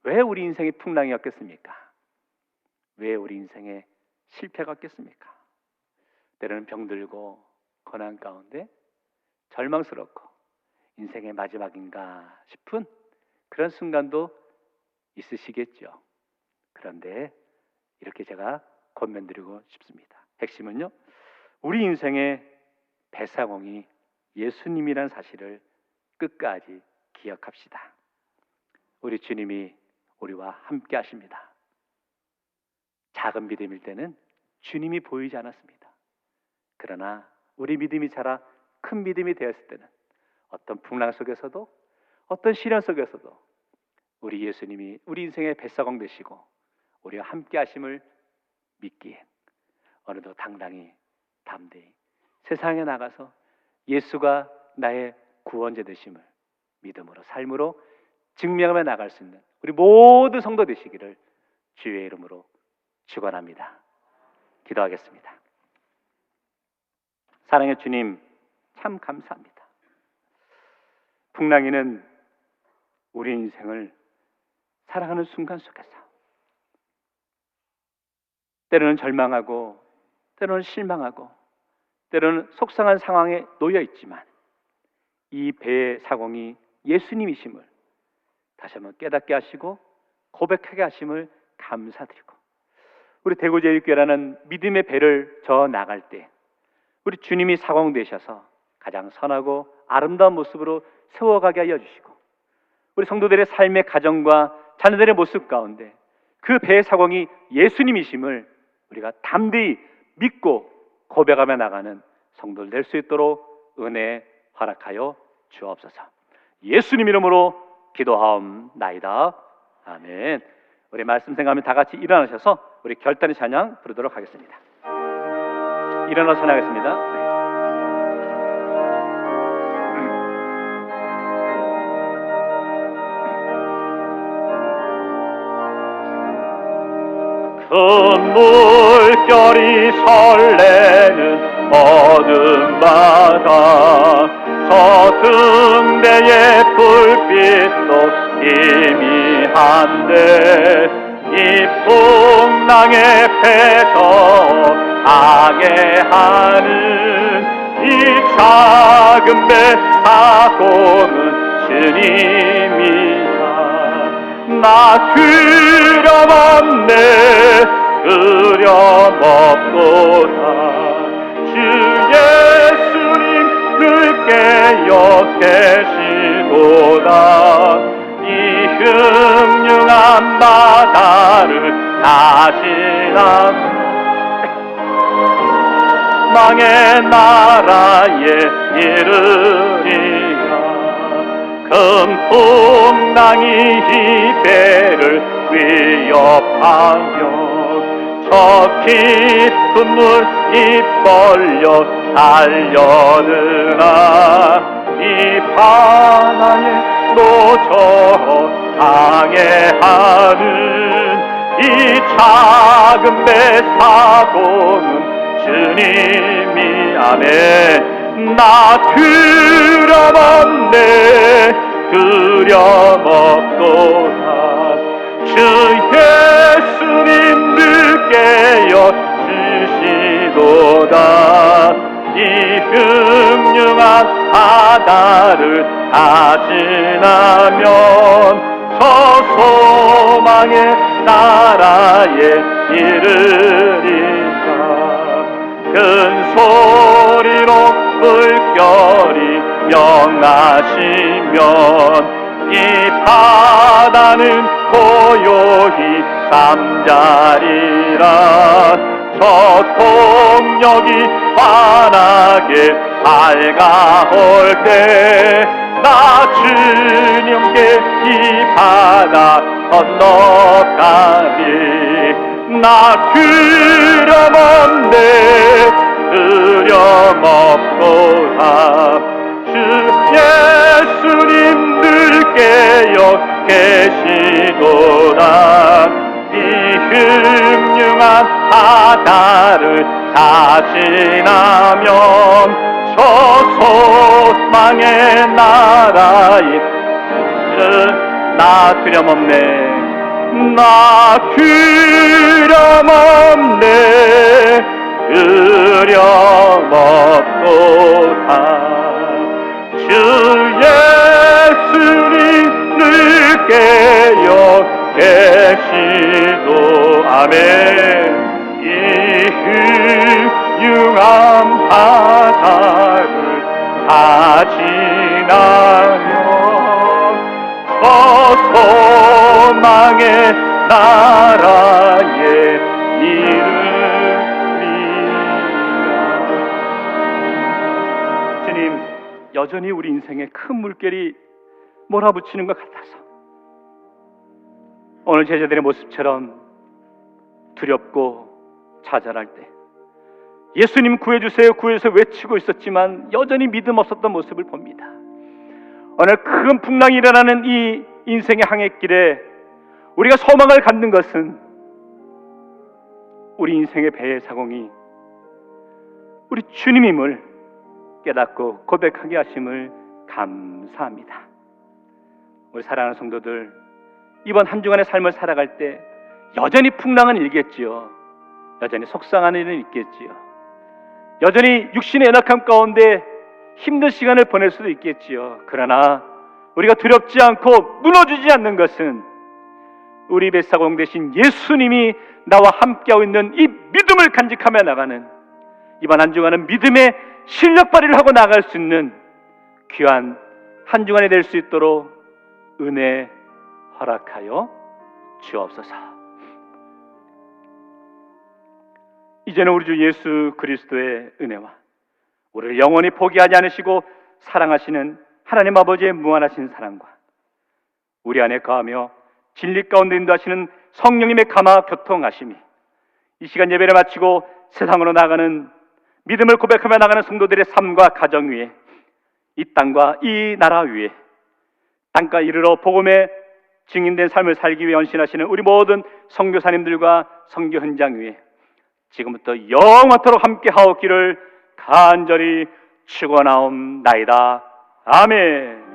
Speaker 3: 왜 우리 인생의 풍랑이 없겠습니까? 왜 우리 인생에 실패가 없겠습니까? 때로는 병들고 고난 가운데 절망스럽고 인생의 마지막인가 싶은 그런 순간도 있으시겠죠. 그런데 이렇게 제가 권면드리고 싶습니다. 핵심은요, 우리 인생의 배사공이 예수님이란 사실을 끝까지 기억합시다. 우리 주님이 우리와 함께 하십니다. 작은 믿음일 때는 주님이 보이지 않았습니다. 그러나 우리 믿음이 자라 큰 믿음이 되었을 때는 어떤 풍랑 속에서도 어떤 시련 속에서도 우리 예수님이 우리 인생의 뱃사공 되시고 우리와 함께 하심을 믿기에 어느덧 당당히 담대히 세상에 나가서 예수가 나의 구원자 되심을 믿음으로 삶으로 증명하며 나갈 수 있는 우리 모든 성도 되시기를 주의 이름으로 축원합니다. 기도하겠습니다. 사랑의 주님, 참 감사합니다. 풍랑이는 우리 인생을 살아가는 순간 속에서 때로는 절망하고 때로는 실망하고 때로는 속상한 상황에 놓여 있지만 이 배의 사공이 예수님이심을 다시 한번 깨닫게 하시고 고백하게 하심을 감사드리고, 우리 대구제일교회라는 믿음의 배를 저 나갈 때 우리 주님이 사공 되셔서 가장 선하고 아름다운 모습으로 세워가게 하여 주시고, 우리 성도들의 삶의 가정과 자녀들의 모습 가운데 그 배의 사공이 예수님이심을 우리가 담대히 믿고 고백하며 나가는 성도들 될 수 있도록 은혜 허락하여 주옵소서. 예수님 이름으로 기도하옵나이다. 아멘. 우리 말씀 생각하면 다 같이 일어나셔서 우리 결단의 찬양 부르도록 하겠습니다. 일어나서 찬양하겠습니다. 큰 물결이 설레는 어둠 바다 서등대의 불빛도 희미한데 이 풍랑에 패서 가게 하는 이 작은 배 사공은 주님이야. 나 두려웠네 두려웠도다. 주 예수님 늘 깨어 계시도다. 이 흉흉한 바다를 다시나 망의 나라에 이르리라. 큰 풍랑이 이 배를 위협하며 저 깊은 물 입 벌려 달려드나 이 바다에 놓쳐 당해하는 이 작은 배 사공은 주님이 아멘. 나 두려웠네 두려웠도다. 주 예수님 늘 깨어 주시도다. 이 흉흉한 바다를 다 지나면 저 소망의 나라에 이르리라. 큰 소리로 물결이 명하시면 이 바다는 고요히 잠자리라. 저 동력이 환하게 밝아올 때 나 주님께 이 바다 건너가리. 나 두려웠네 두려웠도다. 주 예수님 늘 깨어 계시도다. 이 흉흉한 바다를 다 지나면 저 소망의 나라에 나 두려움없네 나 두려움없네 두려움없도다. 주 예수님 늘 깨어 계시도 아멘. 이 흉흉한 바다를 다 지나면 저 소망의 나라에 이르리라. 주님, 여전히 우리 인생에 큰 물결이 몰아붙이는 것 같아서 오늘 제자들의 모습처럼 두렵고 좌절할 때 예수님 구해주세요 구해주세요 외치고 있었지만 여전히 믿음 없었던 모습을 봅니다. 오늘 큰 풍랑이 일어나는 이 인생의 항해길에 우리가 소망을 갖는 것은 우리 인생의 배의 사공이 우리 주님임을 깨닫고 고백하게 하심을 감사합니다. 우리 사랑하는 성도들, 이번 한 주간의 삶을 살아갈 때 여전히 풍랑은 일겠지요. 여전히 속상한 일은 있겠지요. 여전히 육신의 연약함 가운데 힘든 시간을 보낼 수도 있겠지요. 그러나 우리가 두렵지 않고 무너지지 않는 것은 우리 뱃사공 대신 예수님이 나와 함께하고 있는 이 믿음을 간직하며 나가는 이번 한 주간은 믿음의 실력 발휘를 하고 나갈 수 있는 귀한 한 주간이 될 수 있도록 은혜 허락하여 주옵소서. 이제는 우리 주 예수 그리스도의 은혜와 우리를 영원히 포기하지 않으시고 사랑하시는 하나님 아버지의 무한하신 사랑과 우리 안에 거하며 진리 가운데 인도하시는 성령님의 감화 교통하심이 이 시간 예배를 마치고 세상으로 나가는 믿음을 고백하며 나가는 성도들의 삶과 가정 위에 이 땅과 이 나라 위에 땅과 이르러 복음의 증인된 삶을 살기 위해 헌신하시는 우리 모든 선교사님들과 선교 현장 위에 지금부터 영원토록 함께 하옵기를 간절히 축원하옵나이다. 아멘.